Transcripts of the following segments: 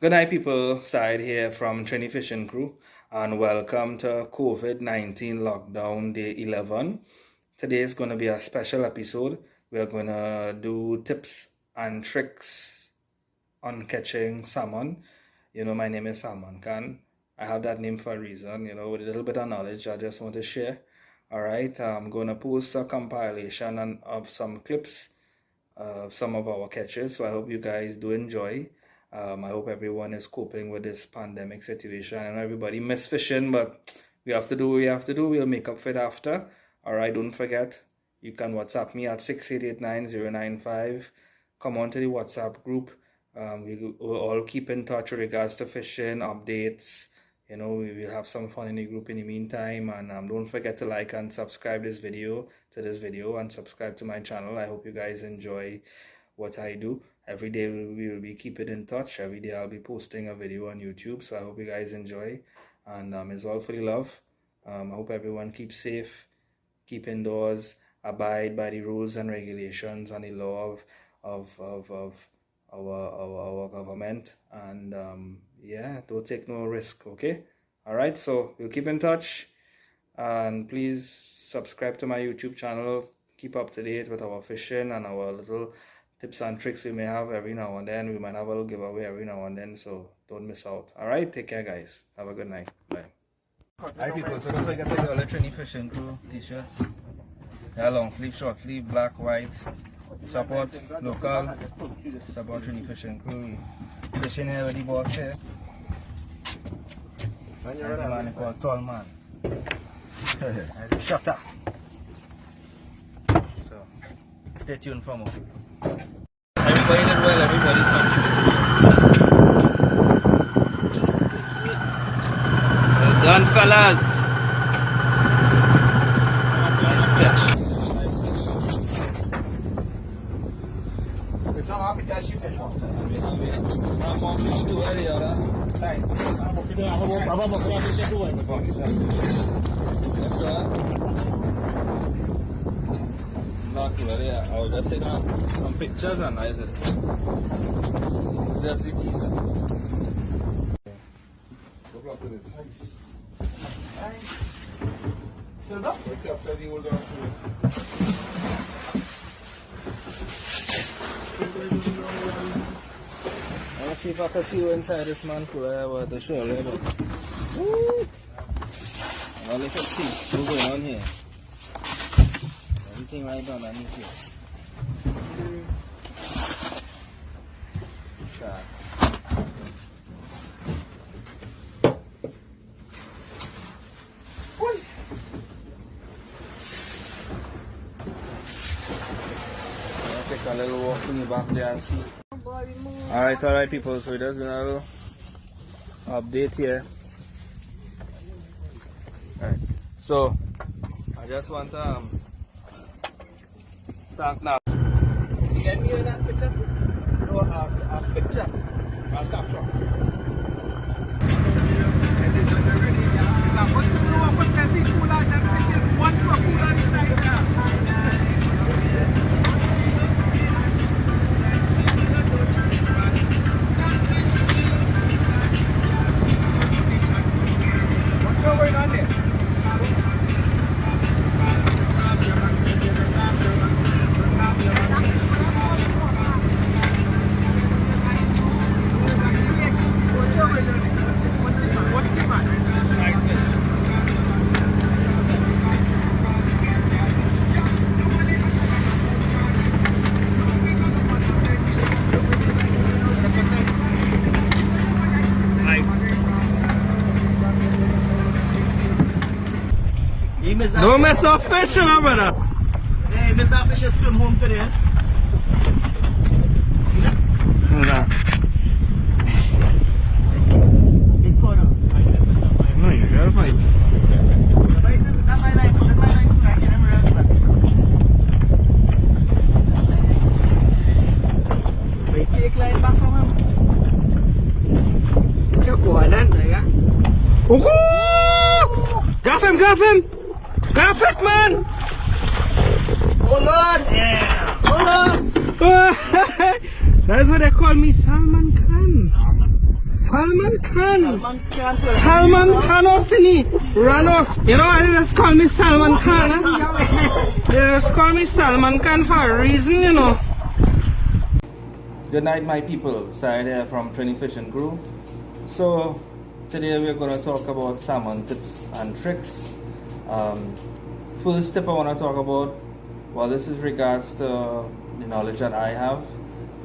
Good night, people. Side here from Trinidad Fishing Crew, and welcome to COVID-19 lockdown day 11. Today is going to be a special episode. We're going to do tips and tricks on catching salmon. You know, my name is Salmon. I have that name for a reason, you know, with a little bit of knowledge I just want to share. All right, I'm going to post a compilation of some clips of some of our catches. So I hope you guys do enjoy. I hope everyone is coping with this pandemic situation. I know everybody miss fishing, but we have to do what we have to do. We'll make up for it after. All right, don't forget, you can WhatsApp me at 6889095. Come on to the WhatsApp group. We will all keep in touch with regards to fishing updates. You know, we will have some fun in the group in the meantime. And don't forget to like and subscribe to this video and subscribe to my channel. I hope you guys enjoy what I do. Every day we will be keeping in touch. Every day I'll be posting a video on YouTube. So I hope you guys enjoy. And it's all for the love. I hope everyone keeps safe, keep indoors, abide by the rules and regulations and the law of our government, and yeah, don't take no risk. Okay, all right, so we'll keep in touch, and please subscribe to my YouTube channel. Keep up to date with our fishing and our little tips and tricks we may have every now and then. We might have a little giveaway every now and then, so don't miss out. All right, take care, guys. Have a good night. Bye. Alright, people, so don't forget to get all the Trinidad Fishing Crew t-shirts. They are long sleeve, short sleeve, black, white. Support local, support Trinidad Fishing Crew. Fishing here with the box here. There's a man called Tall Man. There's a shutter. So, stay tuned for more. Everybody did well, everybody's contributing. Well done, fellas. Fish too early, I'll just take some pictures and nice it. Just the teaser. Still up? Let's see if I can see you inside this man for the show later. Woo! Well, let's see what's going on here. Everything right down underneath here. Shark. I'll take a little walk in the back there and see. Alright people, so there's been a little update here. Alright, so I just want to thank now. You get me that picture? No, a picture. I'll stop shop. Don't mess up fishing, my brother. Hey, miss that fish swim home today. See that? No. Big corner. No, you're fine. That's my line. That's my line. I get him real stuck. Wait, take line back from him. Just go on then, yeah. Oh! Got him! Perfect, man! Hold on! Yeah! Hold on! That's what they call me, Salmon Khan. Salmon can. Salmon can also Ranos. You know why they just call me Salmon can? They just call me Salmon can for a reason, you know. Good night, my people. Side here from Trinidad Fishing Crew. So today we're going to talk about salmon tips and tricks. First tip I want to talk about, well, this is regards to the knowledge that I have.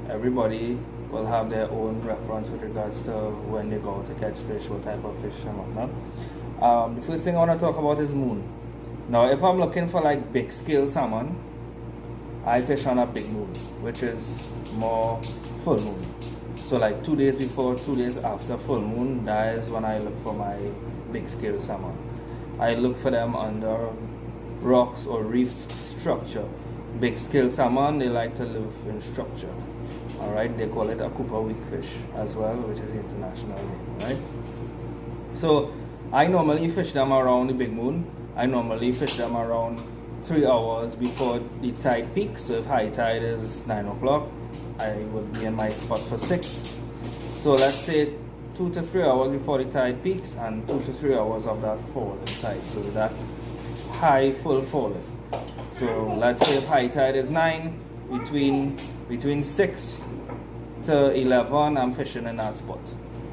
Everybody will have their own reference with regards to when they go to catch fish, what type of fish and whatnot. The first thing I want to talk about is moon. Now, if I'm looking for like big scale salmon, I fish on a big moon, which is more full moon. So like 2 days before, 2 days after full moon, that is when I look for my big scale salmon. I look for them under rocks or reefs structure. Big scale salmon, they like to live in structure. Alright, they call it a Cooper weak fish as well, which is the international name, right? So I normally fish them around the big moon. I normally fish them around 3 hours before the tide peaks. So if high tide is 9 o'clock, I would be in my spot for 6. So let's say 2 to 3 hours before the tide peaks and 2 to 3 hours of that fall in tide. So that high full falling. So let's say if high tide is 9, between 6 to 11, I'm fishing in that spot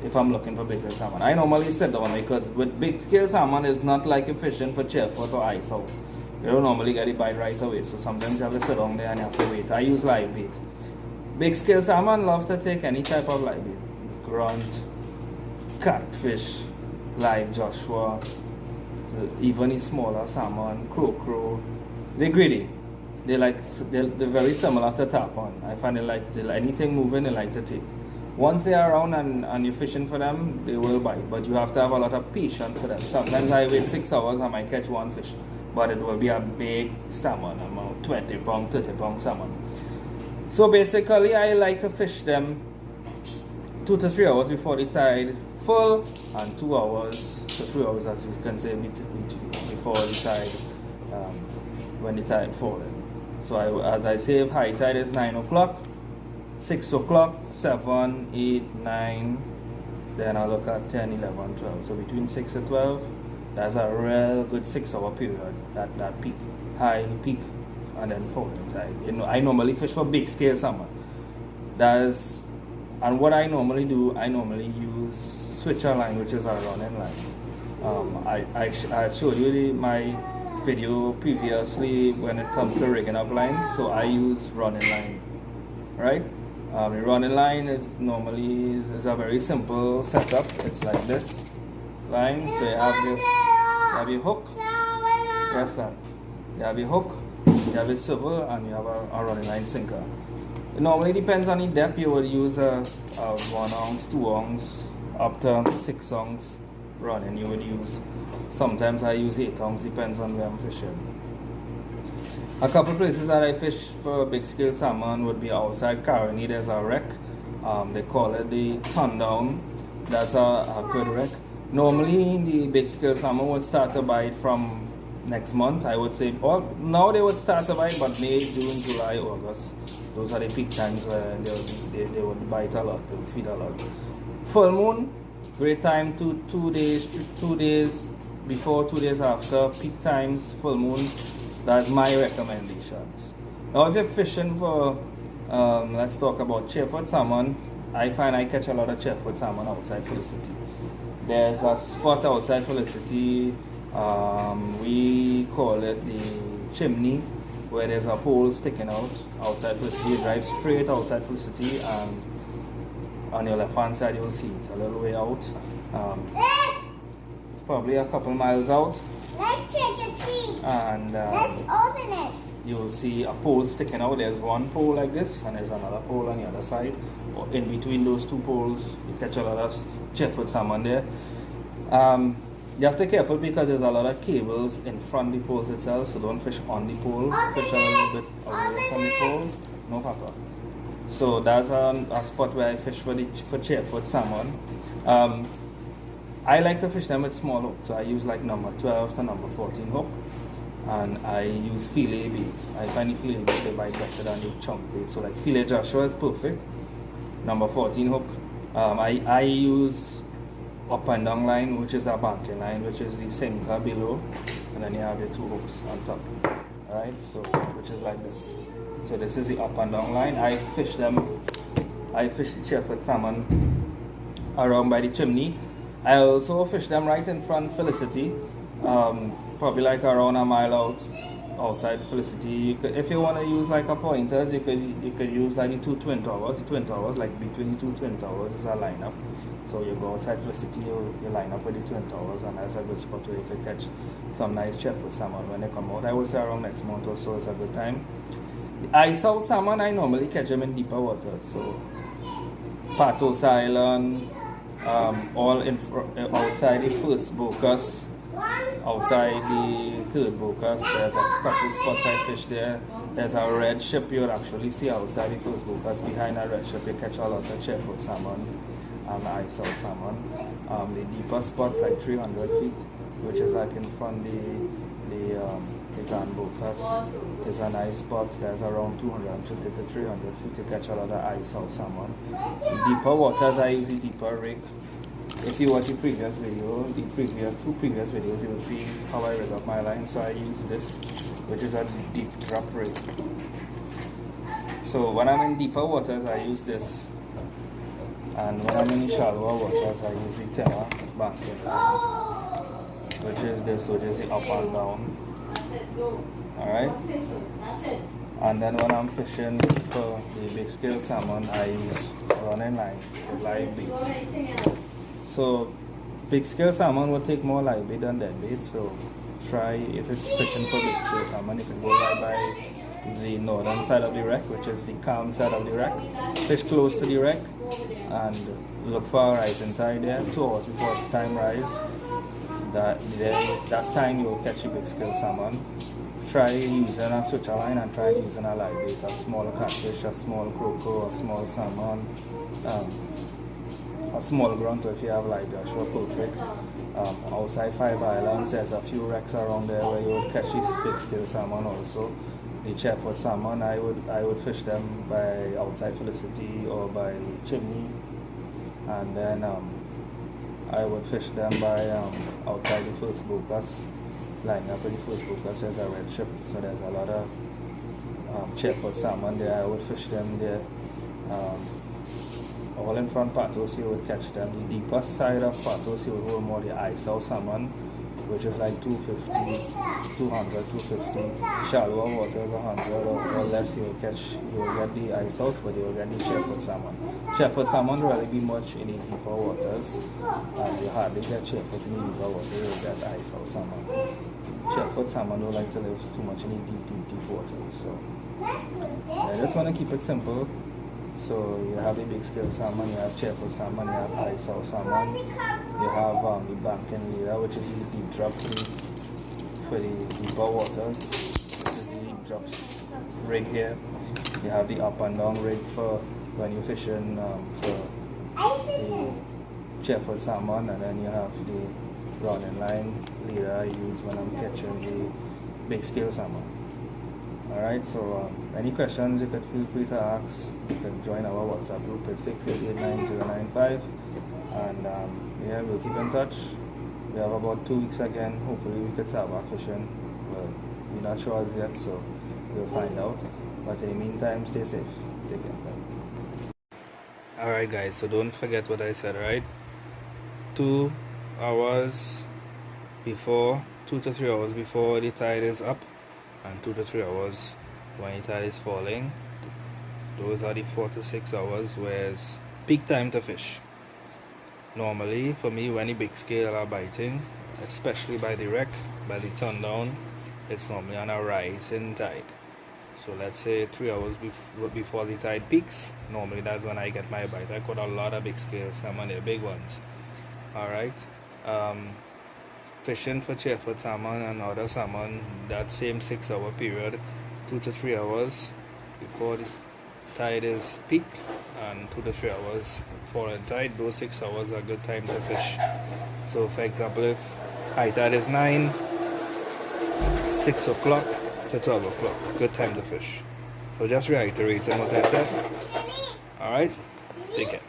if I'm looking for bigger salmon. I normally sit down because with big scale salmon, it's not like you're fishing for chairfoot or ice house. You don't normally get a bite right away, so sometimes you have to sit down there and you have to wait. I use live bait. Big scale salmon love to take any type of live bait. Grunt, catfish, live Joshua, even the smaller salmon, crow. They're greedy. They're very similar to tarpon. I find anything moving, they like to take. Once they're around and you're fishing for them, they will bite. But you have to have a lot of patience for them. Sometimes I wait 6 hours, I might catch one fish. But it will be a big salmon, about 20 pound, 30 pound salmon. So basically, I like to fish them 2 to 3 hours before the tide full, and 2 hours to 3 hours, as you can say, before the tide, when the tide falling. So as I say, if high tide is 9 o'clock, 6 o'clock, 7, 8, 9, then I look at 10, 11, 12. So between 6 and 12, that's a real good 6 hour period, that peak, high peak, and then falling tide. You know, I normally fish for big scale salmon. And what I normally do, I normally use switcher line, which is a running line. I showed you my video previously when it comes to rigging up lines, so I use running line, right? The running line is normally a very simple setup. It's like this line. So you have your hook. Yes, sir. You have your hook, you have a swivel, and you have a running line sinker. It normally depends on the depth. You would use a 1 ounce, 2 ounce, up to 6 ounce running. You would use. Sometimes I use 8 ounce, depends on where I'm fishing. A couple places that I fish for big scale salmon would be outside Caroni. There's a wreck. They call it the Turn Down. That's a good wreck. Normally the big scale salmon would start to bite from next month, I would say. Or now they would start to bite, but May, June, July, August, those are the peak times where they would bite a lot, they would feed a lot. Full moon, great time to 2 days before, 2 days after, peak times, full moon. That's my recommendations. Now if you're fishing for, let's talk about chairfoot salmon, I find I catch a lot of chairfoot salmon outside Felicity. There's a spot outside Felicity, we call it the chimney, where there's a pole sticking out outside Felicity. You drive straight outside Felicity, and on your left hand side you'll see it a little way out. It's probably a couple miles out. Let's trick or treat. And let's open it. You will see a pole sticking out. There's one pole like this, and there's another pole on the other side. In between those two poles, you catch a lot of chairfoot salmon there. You have to be careful because there's a lot of cables in front of the poles itself, so don't fish on the pole. Fish a little bit away from the pole. No, Papa. So that's a spot where I fish for chairfoot salmon. I like to fish them with small hook, so I use like number 12 to number 14 hook, and I use fillet bait. I find the fillet bait they bite better than the chunk bait. So like fillet Joshua is perfect. Number 14 hook I use up and down line, which is a banking line, which is the sinker below, and then you have the two hooks on top. Alright, so which is like this. So this is the up and down line. I fish the chairfoot salmon around by the chimney. I also fish them right in front Felicity, probably like around a mile outside Felicity. You could, if you want to use like a pointers, you could use like the two twin towers. The twin towers, like between the two twin towers, is a lineup. So you go outside Felicity, you line up with the twin towers, and that's a good spot where you could catch some nice chairfoot salmon when they come out. I would say around next month or so is a good time. The ice out salmon, I normally catch them in deeper water. So Patos Island, all outside the first Bocas, outside the third Bocas. There's a couple spots I fish there. There's a red ship you'll actually see outside the first Bocas. Behind a red ship you catch a lot of chairfoot salmon and ice out salmon. The deeper spots like 300 feet, which is like in front the Grand Bocas, is a nice spot. There's around 250 to 300 feet to catch a lot of ice out salmon. In deeper waters I use a deeper rig. If you watch the previous video, two previous videos, you will see how I rig up my line. So I use this, which is a deep drop rig. So when I'm in deeper waters I use this, and when I'm in shallower waters I use the tenor basket, which is this, which is the up and down. Alright, and then when I'm fishing for the big scale salmon I use running line with live bait. So big scale salmon will take more live bait than dead bait, so try, if it's fishing for big scale salmon, you can go right by the northern side of the wreck, which is the calm side of the wreck. Fish close to the wreck and look for a rising tide there 2 hours before the time rise. That time you will catch a big scale salmon. Try using a switcher line and try using a live bait, a small catfish, a small croaker, a small salmon, a small grunter if you have live bait, sure, perfect. Outside 5 Islands there's a few wrecks around there where you would catch these big scale salmon also. The chairfoot salmon I would fish them by outside Felicity or by Chimney, and then I would fish them by outside the first Bocas. Line up with the first Bocas, there's a red ship, so there's a lot of chairfoot salmon there. I would fish them there. All in front Patos you would catch them. The deeper side of Patos you would hold more the ice out salmon, which is like 250, 200, 250. Shallower waters 100 or less you will catch, you will get the ice out, but you will get the chairfoot salmon. Chairfoot salmon will really be much in the deeper waters, and you hardly get chairfoot in the deeper water, you will get ice out salmon. Chairfoot salmon don't like to live too much in the deep waters. So I just want to keep it simple. So you have the big scale salmon, you have chairfoot salmon, you have ice out salmon, you have the banking leader, which is the deep drop for the deeper waters. This is the deep drops rig here. You have the up and down rig for when you're fishing for the chairfoot salmon, and then you have the running line leader I use when I'm catching the big scale salmon. Alright, so any questions you could feel free to ask. You can join our WhatsApp group at 6889095, and yeah, we'll keep in touch. We have about 2 weeks again. Hopefully we could start back fishing. Well, we're not sure as yet, so we'll find out. But in the meantime, stay safe. Take care. Alright guys, so don't forget what I said, right? 2 hours before, 2 to 3 hours before the tide is up, and 2 to 3 hours when the tide is falling. Those are the 4 to 6 hours where it's peak time to fish. Normally for me, when the big scale are biting, especially by the wreck, by the turn down, it's normally on a rising tide. So let's say 3 hours before the tide peaks, normally that's when I get my bite. I caught a lot of big scale salmon, they're big ones. Alright, fishing for chairfoot salmon and other salmon, that same 6 hour period, 2 to 3 hours before the tide is peak, and 2 to 3 hours before the tide, those 6 hours are a good time to fish. So for example, if high tide is 9, 6 o'clock to 12 o'clock, good time to fish. So just reiterating what I said. Alright, take care.